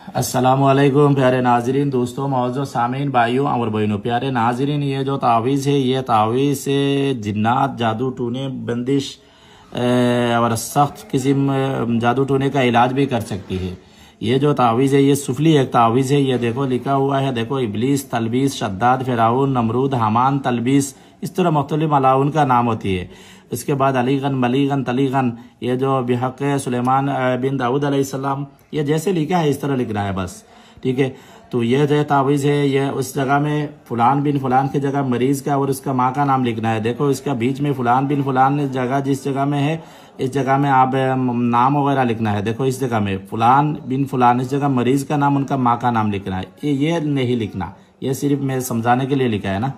अस्सलामुअलैकुम प्यारे नाजरीन, दोस्तों, मौजूद सामीन, भाइयों और बहनों। प्यारे नाजरीन, ये जो तावीज़ है, ये तावीज़ से जिन्नात, जादू टूने, बंदिश और सख्त किस्म जादू टूने का इलाज भी कर सकती है। ये जो तावीज़ है, ये सुफली एक तावीज़ है। ये देखो लिखा हुआ है, देखो, इबलीस, तलबीस, शद्दाद, फिराउन, नमरूद, हमान, तलबीस, इस तरह मुख्तलिफ अलाउन का नाम होती है। उसके बाद अलीगन, मलीगन, तलीगन, ये जो बिहक सुलेमान बिन दाऊद अलैहिस्सलाम, ये जैसे लिखा है इस तरह लिखना है बस, ठीक है। तो ये जो तावीज़ है, ये उस जगह में फुलान बिन फुलान की जगह मरीज का और उसका माँ का नाम लिखना है। देखो इसका बीच में फुलान बिन फुलान जगह जिस जगह में है, इस जगह में आप नाम वगैरह लिखना है। देखो इस जगह में फुलान बिन फुलान, इस जगह मरीज का नाम, उनका माँ का नाम लिखना है। ये नहीं लिखना, ये सिर्फ मैं समझाने के लिए लिखा है ना।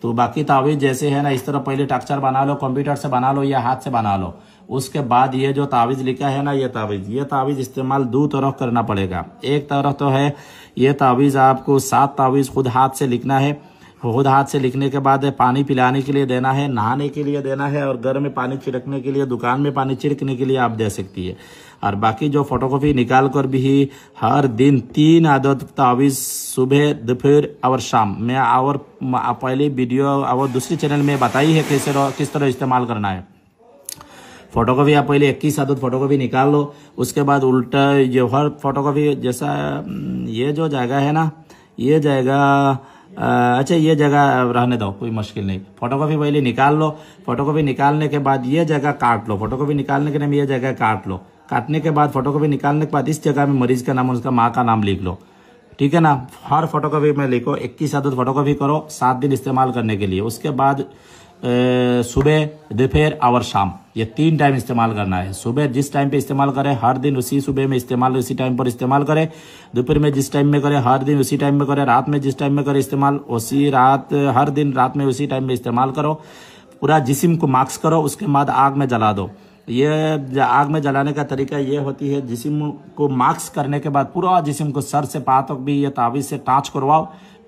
तो बाकी तावीज़ जैसे है ना, इस तरह पहले टेक्सचर बना लो, कंप्यूटर से बना लो या हाथ से बना लो। उसके बाद ये जो तावीज़ लिखा है ना, ये तावीज़ इस्तेमाल दो तरह करना पड़ेगा। एक तरह तो है, ये तावीज़ आपको 7 तावीज़ खुद हाथ से लिखना है। खुद हाथ से लिखने के बाद पानी पिलाने के लिए देना है, नहाने के लिए देना है, और घर में पानी छिड़कने के लिए, दुकान में पानी छिड़कने के लिए आप दे सकती है। और बाकी जो फोटोकॉपी निकाल कर भी हर दिन 3 आदत तावीज़, सुबह, दोपहर और शाम में, और पहले वीडियो और दूसरी चैनल में बताई है किस तरह इस्तेमाल करना है। फोटोकॉपी आप पहले 21 आदत फोटोकॉपी निकाल लो। उसके बाद उल्टा जो हर फोटोकॉपी जैसा ये जो जगह है ना, ये जगह अच्छा, ये जगह रहने दो, कोई मुश्किल नहीं। फोटोकॉपी पहले निकाल लो। फोटोकॉपी निकालने के बाद ये जगह काट लो। फोटोकॉपी निकालने के नाम ये जगह काट लो। काटने के बाद फोटोकॉपी निकालने के बाद इस जगह में मरीज का नाम और उसका माँ का नाम लिख लो, ठीक है ना। हर फोटोकॉपी में लिखो, 21 आदत फोटोकॉपी करो 7 दिन इस्तेमाल करने के लिए। उसके बाद सुबह, दोपहर और शाम, ये 3 टाइम इस्तेमाल करना है। सुबह जिस टाइम पे इस्तेमाल करें हर दिन उसी सुबह में इस्तेमाल, उसी टाइम पर इस्तेमाल करें। दोपहर में जिस टाइम में करें हर दिन उसी टाइम में करें। रात में जिस टाइम में करें इस्तेमाल, उसी रात, हर दिन रात में उसी टाइम में इस्तेमाल करो। पूरा जिस्म को मास्क करो। उसके बाद आग में जला दो। ये आग में जलाने का तरीका ये होती है, जिस्म को मास्क करने के बाद पूरा जिस्म को सर से पाँव तक भी ये तावीज़ से टाच करवाओ,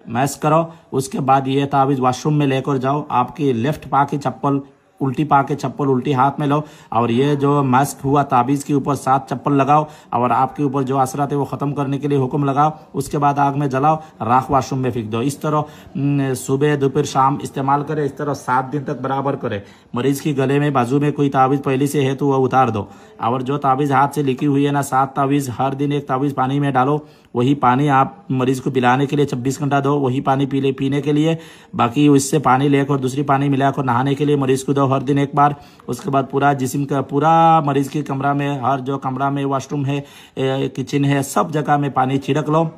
मैश करो। उसके बाद ये तावीज़ वॉशरूम में लेकर जाओ। आपकी लेफ्ट पा की चप्पल, उल्टी पा के चप्पल उल्टी हाथ में लो, और ये जो मास्क हुआ तावीज़ के ऊपर 7 चप्पल लगाओ, और आपके ऊपर जो असरात है वो ख़त्म करने के लिए हुक्म लगाओ। उसके बाद आग में जलाओ, राख वॉशरूम में फेंक दो। इस तरह सुबह, दोपहर, शाम इस्तेमाल करें। इस तरह 7 दिन तक बराबर करें। मरीज की गले में, बाजू में कोई तावीज़ पहले से है तो वह उतार दो। और जो तावीज़ हाथ से लिखी हुई है ना, 7 तावीज़, हर दिन एक तावीज़ पानी में डालो। वही पानी आप मरीज को पिलाने के लिए 26 घंटा दो। वही पानी पीने के लिए, बाकी उससे पानी लेकर दूसरी पानी मिलाकर नहाने के लिए मरीज को दो हर दिन एक बार। उसके बाद पूरा जिस्म का, पूरा मरीज के कमरा में, हर जो कमरा में वॉशरूम है, किचन है, सब जगह में पानी छिड़क लो।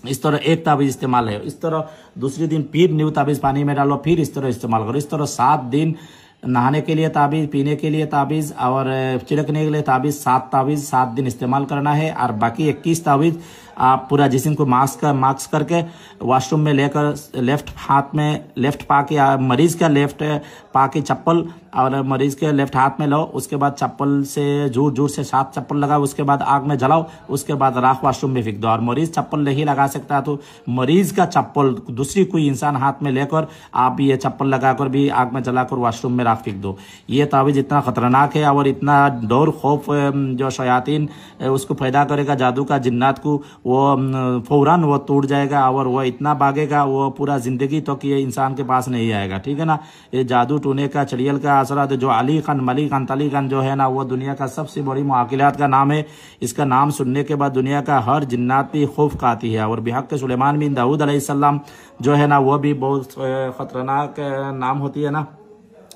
इस तरह एक तावीज़ इस्तेमाल है। इस तरह दूसरे दिन फिर न्यू तावीज़ पानी में डालो, फिर इस तरह इस्तेमाल करो। इस तरह 7 दिन नहाने के लिए तावीज़, पीने के लिए तावीज़ और छिड़कने के लिए तावीज़, 7 तावीज़ 7 दिन इस्तेमाल करना है। और बाकी 21 तावीज़ आप पूरा जिस्म को मास्क करके वॉशरूम में लेकर, लेफ्ट हाथ में, लेफ्ट पा के, मरीज का लेफ्ट पा की चप्पल और मरीज के लेफ्ट हाथ में लो। उसके बाद चप्पल से जोर से 7 चप्पल लगाओ। उसके बाद आग में जलाओ। उसके बाद राख वॉशरूम में फेंक दो। और मरीज चप्पल नहीं लगा सकता तो मरीज का चप्पल दूसरी कोई इंसान हाथ में लेकर आप ये चप्पल लगाकर भी आग में जलाकर वॉशरूम में राख फेंक दो। ये तावीज़ इतना खतरनाक है और इतना डर खौफ जो शयातीन उसको पैदा करेगा, जादू का, जिन्नात को, वो फौरन वो टूट जाएगा और वो इतना भागेगा, वो पूरा जिंदगी तो कि इंसान के पास नहीं आएगा, ठीक है ना। ये जादू टूने का, चड़ियल का असरात, जो अली खान, मली खान, तली खान जो है ना, वो दुनिया का सबसे बड़ी मुआकिलात का नाम है। इसका नाम सुनने के बाद दुनिया का हर जिन्नात भी खौफ खाती है। और बिहक सुलेमान बिन दाऊद अलैहिस्सलाम जो है ना, वो भी बहुत खतरनाक नाम होती है ना।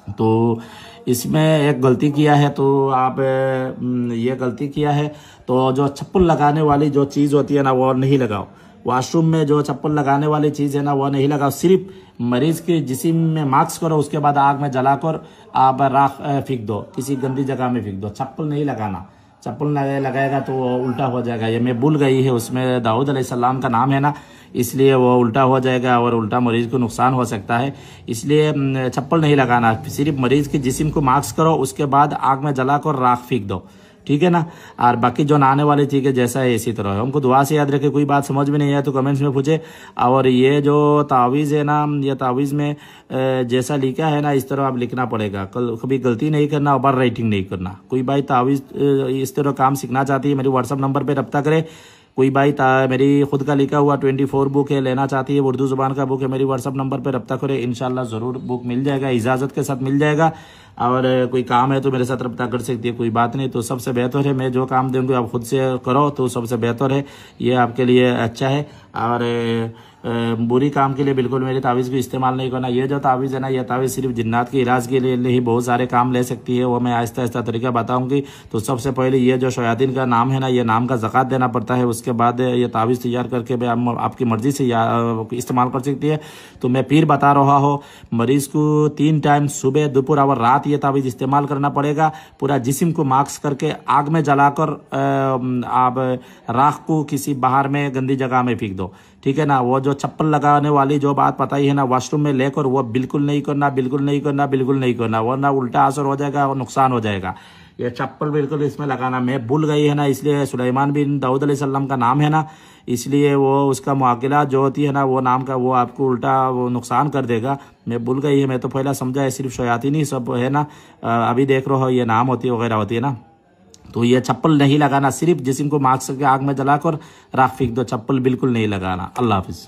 तो इसमें एक गलती किया है, तो आप ये गलती किया है तो जो चप्पल लगाने वाली जो चीज़ होती है ना, वो नहीं लगाओ। वॉशरूम में जो चप्पल लगाने वाली चीज़ है ना, वो नहीं लगाओ। सिर्फ मरीज के जिस्म में मास्क करो। उसके बाद आग में जलाकर आप राख फेंक दो, किसी गंदी जगह में फेंक दो। चप्पल नहीं लगाना। चप्पल लगाएगा तो वो उल्टा हो जाएगा। ये मैं भूल गई है, उसमें दाऊद अलैहिस्सलाम का नाम है ना, इसलिए वो उल्टा हो जाएगा और उल्टा मरीज को नुकसान हो सकता है। इसलिए चप्पल नहीं लगाना। सिर्फ मरीज के जिस्म को मास्क करो। उसके बाद आग में जलाकर राख फेंक दो, ठीक है ना। और बाकी जो नहाने वाली चीज़ है जैसा है इसी तरह है। हमको दुआ से याद रखे। कोई बात समझ में नहीं आए तो कमेंट्स में पूछे। और ये जो तावीज़ है ना, ये तावीज़ में जैसा लिखा है ना, इस तरह आप लिखना पड़ेगा। कभी गलती नहीं करना, ओवर राइटिंग नहीं करना। कोई भाई तावीज़ इस तरह काम सीखना चाहती है, मेरे व्हाट्सअप नंबर पर रब्ता करे। कोई भाई मेरी खुद का लिखा हुआ 24 बुक है, लेना चाहती है, उर्दू जुबान का बुक है, मेरी व्हाट्सअप नंबर पर रब्ता करें, इंशाल्लाह ज़रूर बुक मिल जाएगा, इजाज़त के साथ मिल जाएगा। और कोई काम है तो मेरे साथ रब्ता कर सकती है, कोई बात नहीं। तो सबसे बेहतर है मैं जो काम दूंगी आप खुद से करो तो सबसे बेहतर है, ये आपके लिए अच्छा है। और बुरी काम के लिए बिल्कुल मेरी तावीज़ को इस्तेमाल नहीं करना। ये जो तावीज़ है ना, ये तावीज़ सिर्फ जिन्नात के इलाज के लिए ही बहुत सारे काम ले सकती है, वो मैं आहिस्ता आहिस्ता तरीका बताऊंगी। तो सबसे पहले ये जो शयातीन का नाम है ना, ये नाम का ज़कात देना पड़ता है, उसके बाद ये तावीज़ तैयार करके आपकी मर्जी से इस्तेमाल कर सकती है। तो मैं फिर बता रहा हूँ, मरीज़ को 3 टाइम सुबह, दोपहर और रात ये तावीज़ इस्तेमाल करना पड़ेगा। पूरा जिस्म को मास्क करके आग में जलाकर आप राख को किसी बाहर में गंदी जगह में फेंक दो, ठीक है ना। वो जो चप्पल लगाने वाली जो बात पता ही है ना, वॉशरूम में लेकर वो बिल्कुल नहीं करना, बिल्कुल नहीं करना, बिल्कुल नहीं करना, वरना उल्टा असर हो जाएगा और नुकसान हो जाएगा। ये चप्पल बिल्कुल इसमें लगाना मैं भूल गई है ना, इसलिए सुलेमान बिन दाऊद अलैहिस्सलाम का नाम है ना, इसलिए वो उसका मुआकिला जो होती है ना, वो नाम का वो आपको उल्टा वो नुकसान कर देगा। मैं भूल गई है, मैं तो पहला समझा है सिर्फ शयातीन ही सब है ना, अभी देख रहे हो ये नाम होती है वगैरह होती है ना। तो ये चप्पल नहीं लगाना, सिर्फ जिस्म को मास्क करके आग में जलाकर राख फेंक दो, चप्पल बिल्कुल नहीं लगाना। अल्लाह हाफिज़।